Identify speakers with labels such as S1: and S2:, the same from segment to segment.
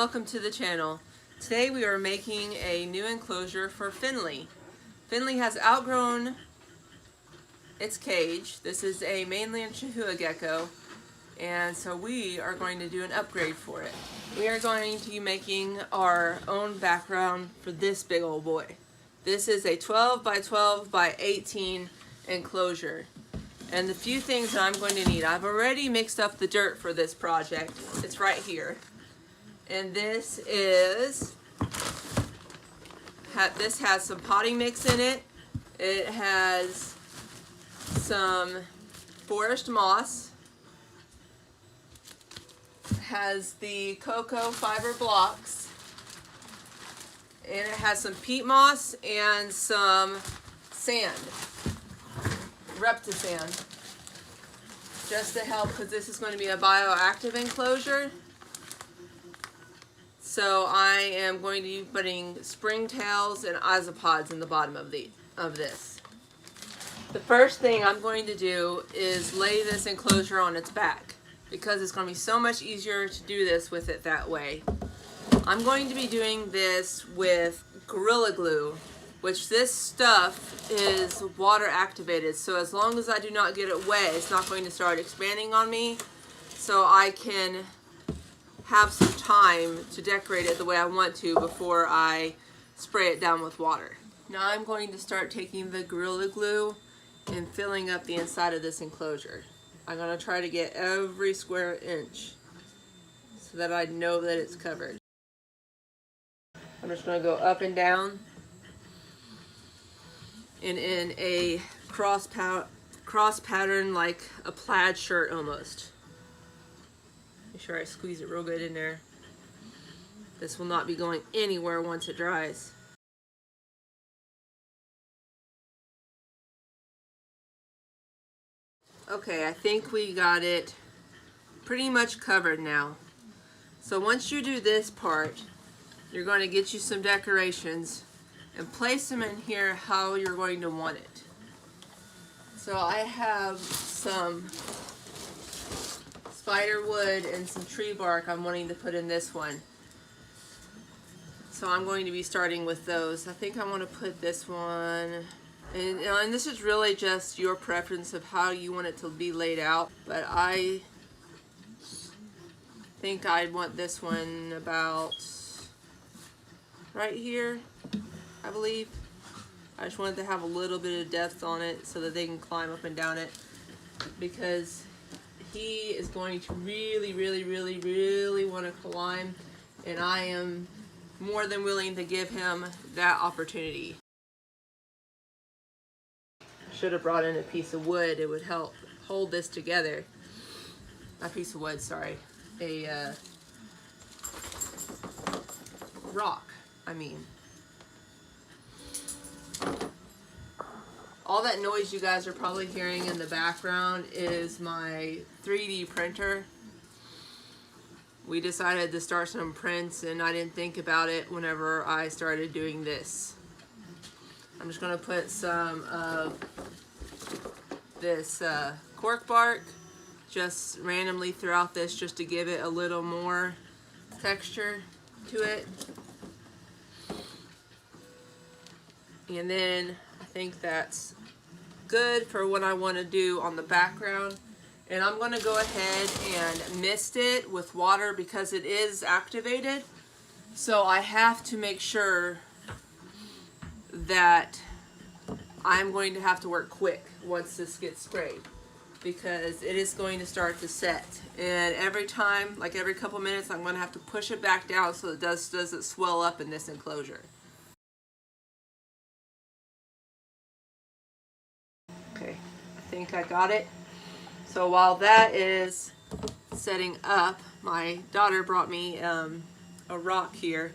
S1: welcome to the channel. Today we are making a new enclosure for Finley. Finley has outgrown its cage. This is a mainland Chihuahua gecko, and so we are going to do an upgrade for it. We are going to be making our own background for this big old boy. This is a 12 by 12 by 18 enclosure. And the few things that I'm going to need, I've already mixed up the dirt for this project. It's right here. And this has some potting mix in it. It has some forest moss. It has the cocoa fiber blocks. And it has some peat moss and some sand. Reptisand, just to help, because this is going to be a bioactive enclosure. So I am going to be putting springtails and isopods in the bottom of this. The first thing I'm going to do is lay this enclosure on its back, because it's going to be so much easier to do this with it that way. I'm going to be doing this with Gorilla Glue, which this stuff is water activated, so as long as I do not get it wet, it's not going to start expanding on me, so I can have some time to decorate it the way I want to before I spray it down with water. Now I'm going to start taking the Gorilla Glue and filling up the inside of this enclosure. I'm going to try to get every square inch so that I know that it's covered. I'm just going to go up and down, and in a cross pattern, like a plaid shirt almost. Make sure I squeeze it real good in there. This will not be going anywhere once it dries. Okay, I think we got it pretty much covered now. So once you do this part, you're going to get you some decorations and place them in here how you're going to want it. So I have some spider wood and some tree bark I'm wanting to put in this one. So I'm going to be starting with those. I think I want to put this one, and this is really just your preference of how you want it to be laid out, but I think I'd want this one about right here, I believe. I just wanted to have a little bit of depth on it so that they can climb up and down it, because he is going to really want to climb, and I am more than willing to give him that opportunity. Should have brought in a piece of wood. It would help hold this together. Not a piece of wood, sorry. A rock, I mean. All that noise you guys are probably hearing in the background is my 3D printer. We decided to start some prints and I didn't think about it whenever I started doing this. I'm just going to put some of this cork bark just randomly throughout this, just to give it a little more texture to it. And then I think that's good for what I want to do on the background. And I'm going to go ahead and mist it with water because it is activated. So I have to make sure that I'm going to have to work quick once this gets sprayed, because it is going to start to set. And every time, like every couple minutes, I'm going to have to push it back down so it doesn't swell up in this enclosure. Okay, I think I got it. So while that is setting up, my daughter brought me a rock here,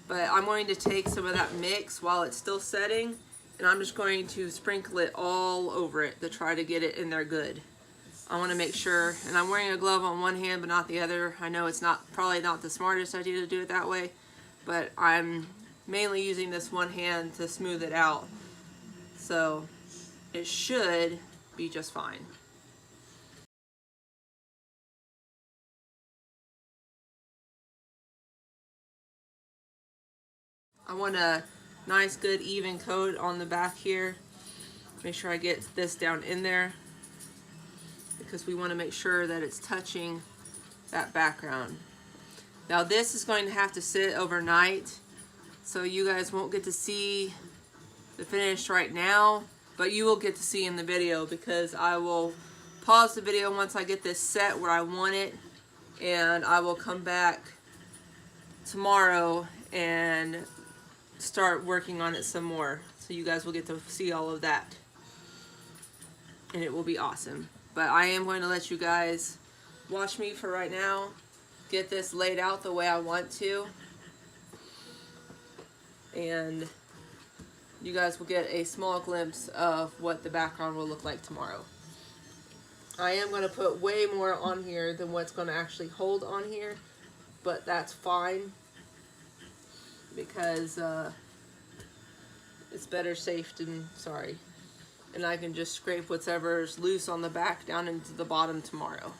S1: but I'm going to take some of that mix while it's still setting, and I'm just going to sprinkle it all over it to try to get it in there good. I want to make sure, and I'm wearing a glove on one hand but not the other. I know it's probably not the smartest idea to do it that way, but I'm mainly using this one hand to smooth it out. So it should be just fine. I want a nice good even coat on the back here. Make sure I get this down in there because we want to make sure that it's touching that background. Now this is going to have to sit overnight, so you guys won't get to see the finish right now, but you will get to see in the video because I will pause the video once I get this set where I want it, and I will come back tomorrow and start working on it some more, so you guys will get to see all of that, and it will be awesome. But I am going to let you guys watch me for right now get this laid out the way I want to, and you guys will get a small glimpse of what the background will look like tomorrow. I am going to put way more on here than what's going to actually hold on here, but that's fine because it's better safe than sorry. And I can just scrape whatever's loose on the back down into the bottom tomorrow.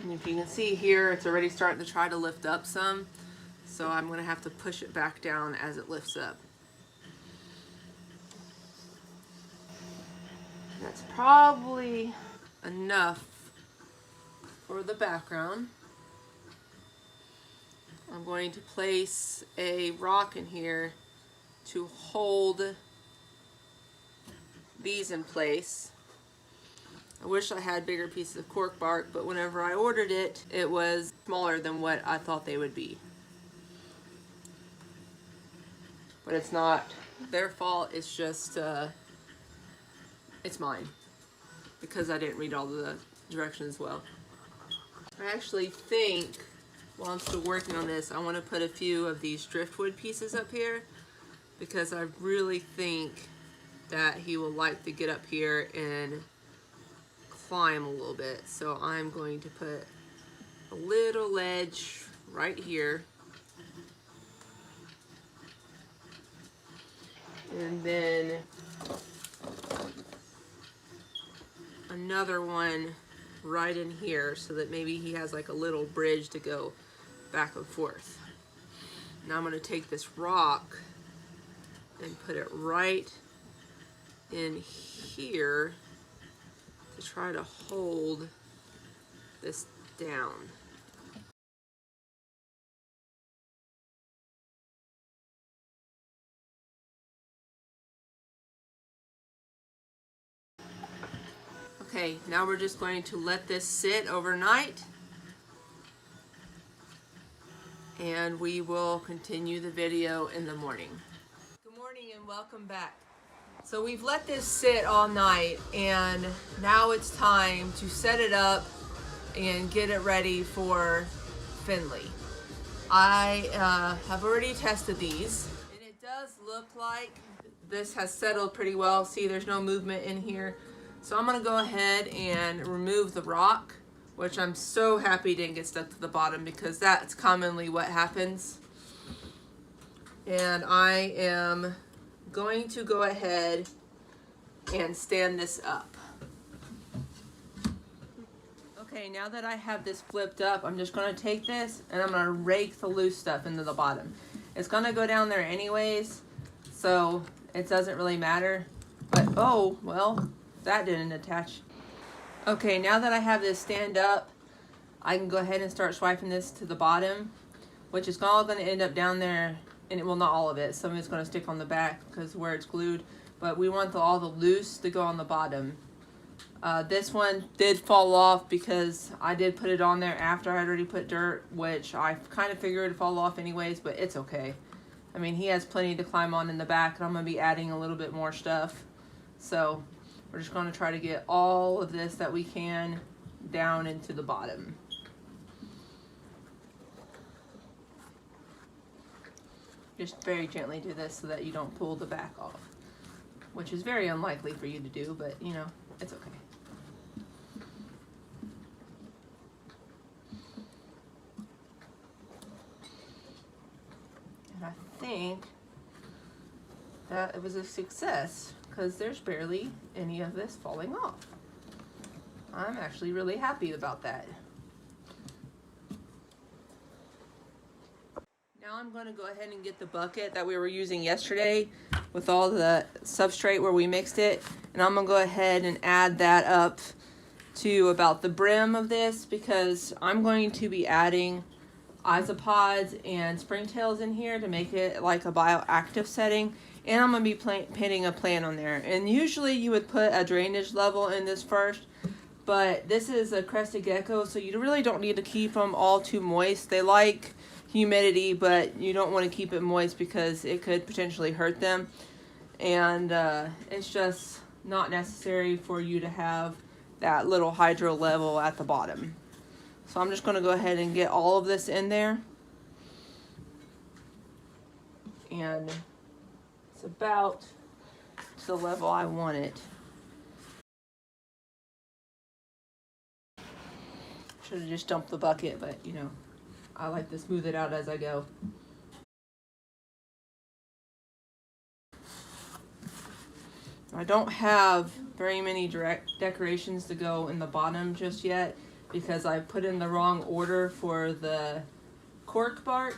S1: And if you can see here, it's already starting to try to lift up some, so I'm going to have to push it back down as it lifts up. That's probably enough for the background. I'm going to place a rock in here to hold these in place. I wish I had bigger pieces of cork bark, but whenever I ordered it, it was smaller than what I thought they would be. But it's not their fault, it's just, it's mine. Because I didn't read all the directions well. I actually think, while I'm still working on this, I want to put a few of these driftwood pieces up here, because I really think that he will like to get up here and climb a little bit. So I'm going to put a little ledge right here, and then another one right in here so that maybe he has like a little bridge to go back and forth. Now I'm going to take this rock and put it right in here to try to hold this down. Okay, now we're just going to let this sit overnight, and we will continue the video in the morning. Good morning and welcome back. So we've let this sit all night, and now it's time to set it up and get it ready for Finley. I have already tested these, and it does look like this has settled pretty well. See, there's no movement in here. So I'm going to go ahead and remove the rock, which I'm so happy didn't get stuck to the bottom because that's commonly what happens. And I am going to go ahead and stand this up. Okay, now that I have this flipped up, I'm just going to take this and I'm going to rake the loose stuff into the bottom. It's going to go down there anyways, so it doesn't really matter. But, oh, well, that didn't attach. Okay, now that I have this stand up, I can go ahead and start swiping this to the bottom, which is all going to end up down there, and it will not all of it. Some of it's going to stick on the back because where it's glued, but we want all the loose to go on the bottom. This one did fall off because I did put it on there after I had already put dirt, which I kind of figured it'd fall off anyways, but it's okay. I mean, he has plenty to climb on in the back, and I'm going to be adding a little bit more stuff. So we're just going to try to get all of this that we can down into the bottom. Just very gently do this so that you don't pull the back off, which is very unlikely for you to do, but you know, it's okay. And I think that it was a success because there's barely any of this falling off. I'm actually really happy about that. Now I'm going to go ahead and get the bucket that we were using yesterday with all the substrate where we mixed it, and I'm going to go ahead and add that up to about the brim of this, because I'm going to be adding isopods and springtails in here to make it like a bioactive setting, and I'm going to be painting a plant on there. And usually you would put a drainage level in this first, but this is a crested gecko, so you really don't need to keep them all too moist. They like humidity, but you don't want to keep it moist because it could potentially hurt them, and it's just not necessary for you to have that little hydro level at the bottom. So I'm just going to go ahead and get all of this in there, and it's about to the level I want it. Should have just dumped the bucket, but you know, I like to smooth it out as I go. I don't have very many direct decorations to go in the bottom just yet because I put in the wrong order for the cork bark.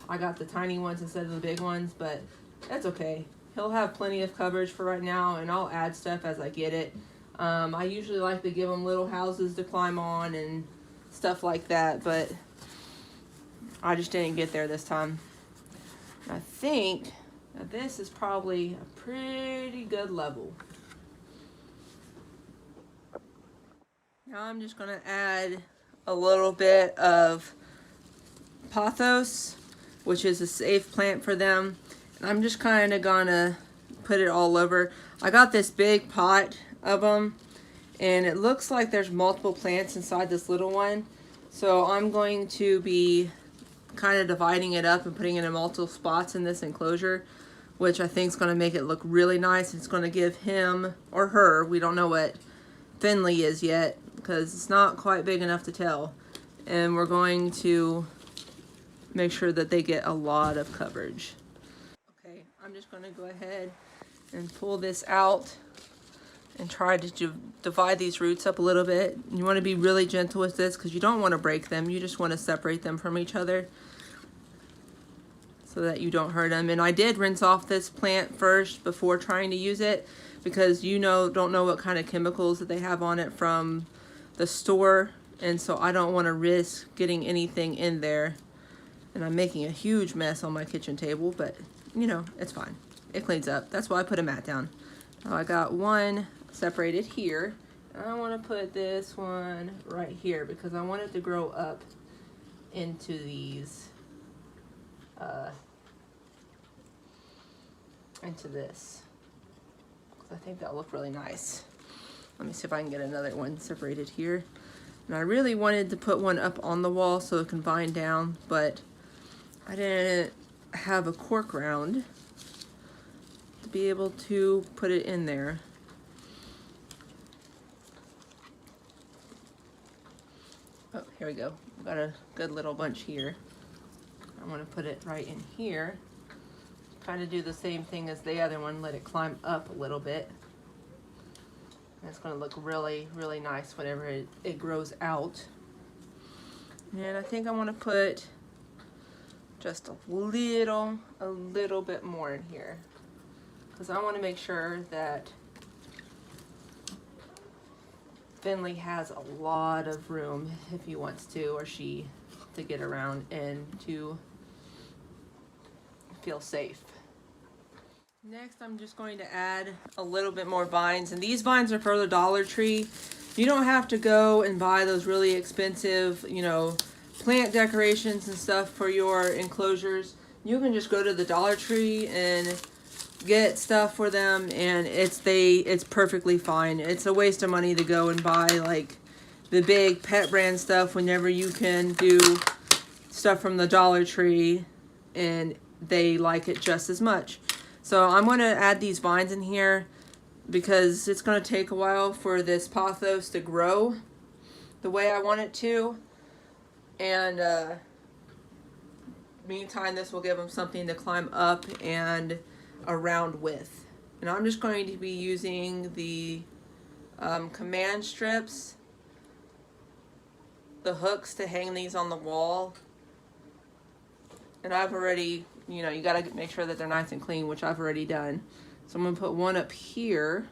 S1: I got the tiny ones instead of the big ones, but that's okay. He'll have plenty of coverage for right now, and I'll add stuff as I get it. I usually like to give them little houses to climb on and stuff like that, but I just didn't get there this time. I think that this is probably a pretty good level. Now I'm just going to add a little bit of pothos, which is a safe plant for them. And I'm just kind of going to put it all over. I got this big pot of them, and it looks like there's multiple plants inside this little one. So I'm going to be kind of dividing it up and putting it in multiple spots in this enclosure, which I think is going to make it look really nice. It's going to give him or her, we don't know what Finley is yet because it's not quite big enough to tell, and we're going to make sure that they get a lot of coverage. Okay, I'm just going to go ahead and pull this out and try to divide these roots up a little bit. You want to be really gentle with this because you don't want to break them. You just want to separate them from each other so that you don't hurt them. And I did rinse off this plant first before trying to use it because don't know what kind of chemicals that they have on it from the store, and so I don't want to risk getting anything in there. And I'm making a huge mess on my kitchen table, but you know, it's fine. It cleans up. That's why I put a mat down. Now I got one separated here, and I want to put this one right here because I want it to grow up into these into this. I think that'll look really nice. Let me see if I can get another one separated here. And I really wanted to put one up on the wall so it can vine down, but I didn't have a cork round to be able to put it in there. Oh, here we go. I've got a good little bunch here. I want to put it right in here. Kind of do the same thing as the other one, let it climb up a little bit. And it's going to look really, really nice whenever it grows out. And I think I want to put just a little bit more in here because I want to make sure that Finley has a lot of room if he wants to, or she, to get around and to feel safe. Next, I'm just going to add a little bit more vines, and these vines are for the Dollar Tree. You don't have to go and buy those really expensive, plant decorations and stuff for your enclosures. You can just go to the Dollar Tree and get stuff for them, and it's perfectly fine. It's a waste of money to go and buy like the big pet brand stuff whenever you can do stuff from the Dollar Tree and they like it just as much. So I'm going to add these vines in here because it's going to take a while for this pothos to grow the way I want it to. And meantime, this will give them something to climb up and around with. And I'm just going to be using the command strips, the hooks to hang these on the wall. And I've already, you know, you gotta make sure that they're nice and clean, which I've already done. So I'm gonna put one up here.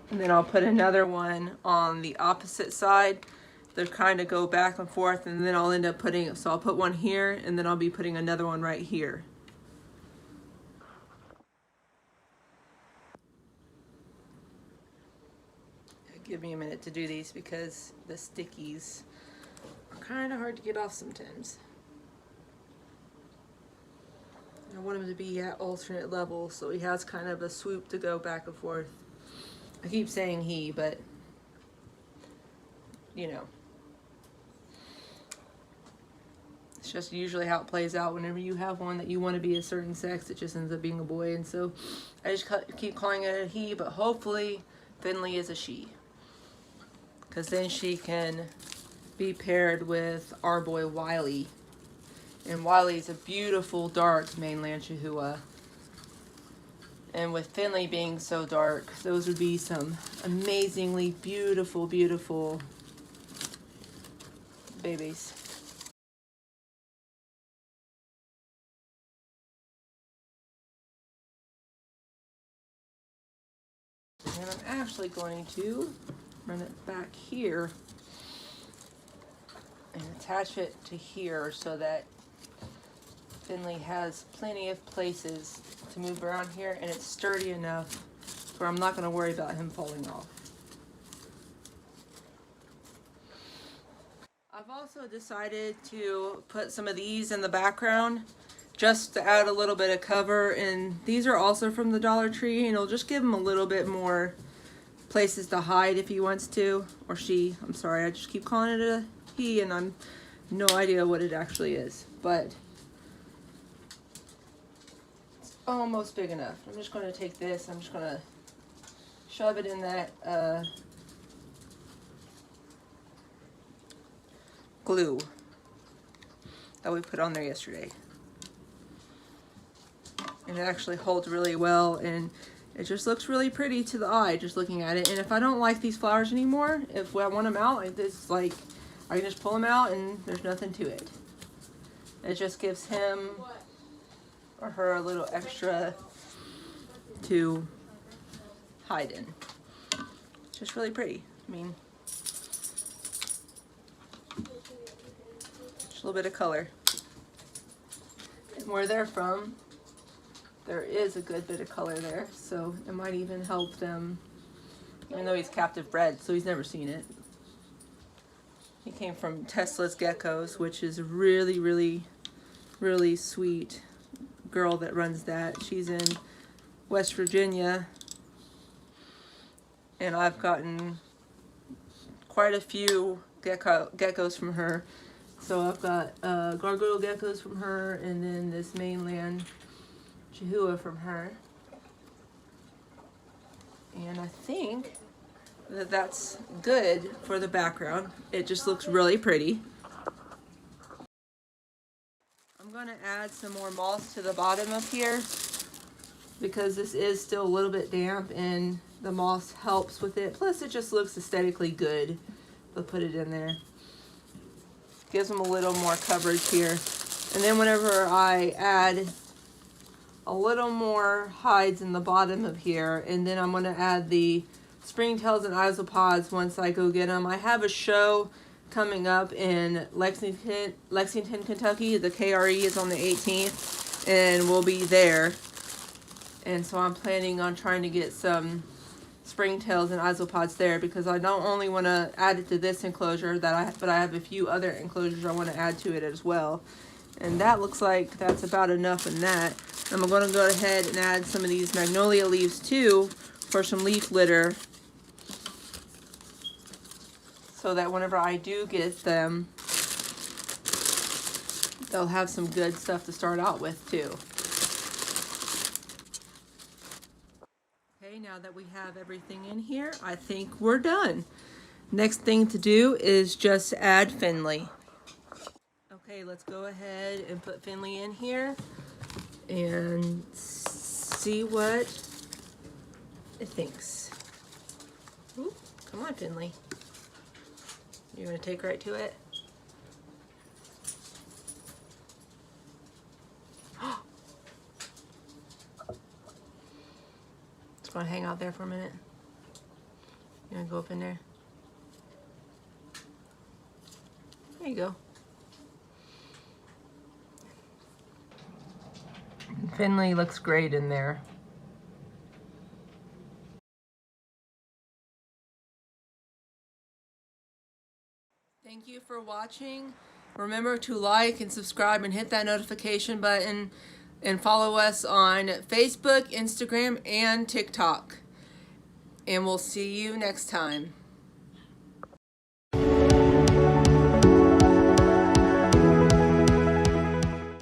S1: And then I'll put another one on the opposite side. They kind of go back and forth, and then I'll end up putting, so I'll put one here, and then I'll be putting another one right here. Give me a minute to do these because the stickies are kind of hard to get off sometimes. I want him to be at alternate levels, so he has kind of a swoop to go back and forth. I keep saying he, but you know, it's just usually how it plays out. Whenever you have one that you want to be a certain sex, it just ends up being a boy. And so I just keep calling it a he, but hopefully Finley is a she, because then she can be paired with our boy Wiley. And Wiley's a beautiful dark mainland Chihuahua. And with Finley being so dark, those would be some amazingly beautiful, beautiful babies. And I'm actually going to run it back here and attach it to here so that Finley has plenty of places to move around here, and it's sturdy enough where I'm not going to worry about him falling off. I've also decided to put some of these in the background just to add a little bit of cover, and these are also from the Dollar Tree, and it'll just give him a little bit more places to hide if he wants to, or she. I'm sorry, I just keep calling it a he, and I'm no idea what it actually is, but it's almost big enough. I'm just going to take this, I'm just going to shove it in that glue that we put on there yesterday. And it actually holds really well, and it just looks really pretty to the eye just looking at it. And if I don't like these flowers anymore, if I want them out, it's like I can just pull them out and there's nothing to it. It just gives him or her a little extra to hide in. It's just really pretty. I mean, just a little bit of color. And where they're from, there is a good bit of color there, so it might even help them, even though he's captive bred, so he's never seen it. He came from Tesla's Geckos, which is a really, really, really sweet girl that runs that. She's in West Virginia, and I've gotten quite a few geckos from her. So I've got gargoyle geckos from her, and then this mainland Chihuahua from her. And I think that that's good for the background. It just looks really pretty. I'm going to add some more moss to the bottom of here because this is still a little bit damp, and the moss helps with it. Plus it just looks aesthetically good. We'll put it in there. Gives them a little more coverage here. And then whenever I add a little more hides in the bottom of here, and then I'm going to add the springtails and isopods once I go get them. I have a show coming up in Lexington, Kentucky. The KRE is on the 18th, and we'll be there. And so I'm planning on trying to get some springtails and isopods there, because I don't only want to add it to this enclosure but I have a few other enclosures I want to add to it as well. And that looks like that's about enough in that. I'm going to go ahead and add some of these magnolia leaves too for some leaf litter, so that whenever I do get them, they'll have some good stuff to start out with too. Okay, now that we have everything in here, I think we're done. Next thing to do is just add Finley. Okay, let's go ahead and put Finley in here and see what it thinks. Ooh, come on, Finley. You're gonna take right to it? Just gonna hang out there for a minute. You're gonna go up in there. There you go. Finley looks great in there. Thank you for watching. Remember to like and subscribe and hit that notification button and follow us on Facebook, Instagram, and TikTok. And we'll see you next time.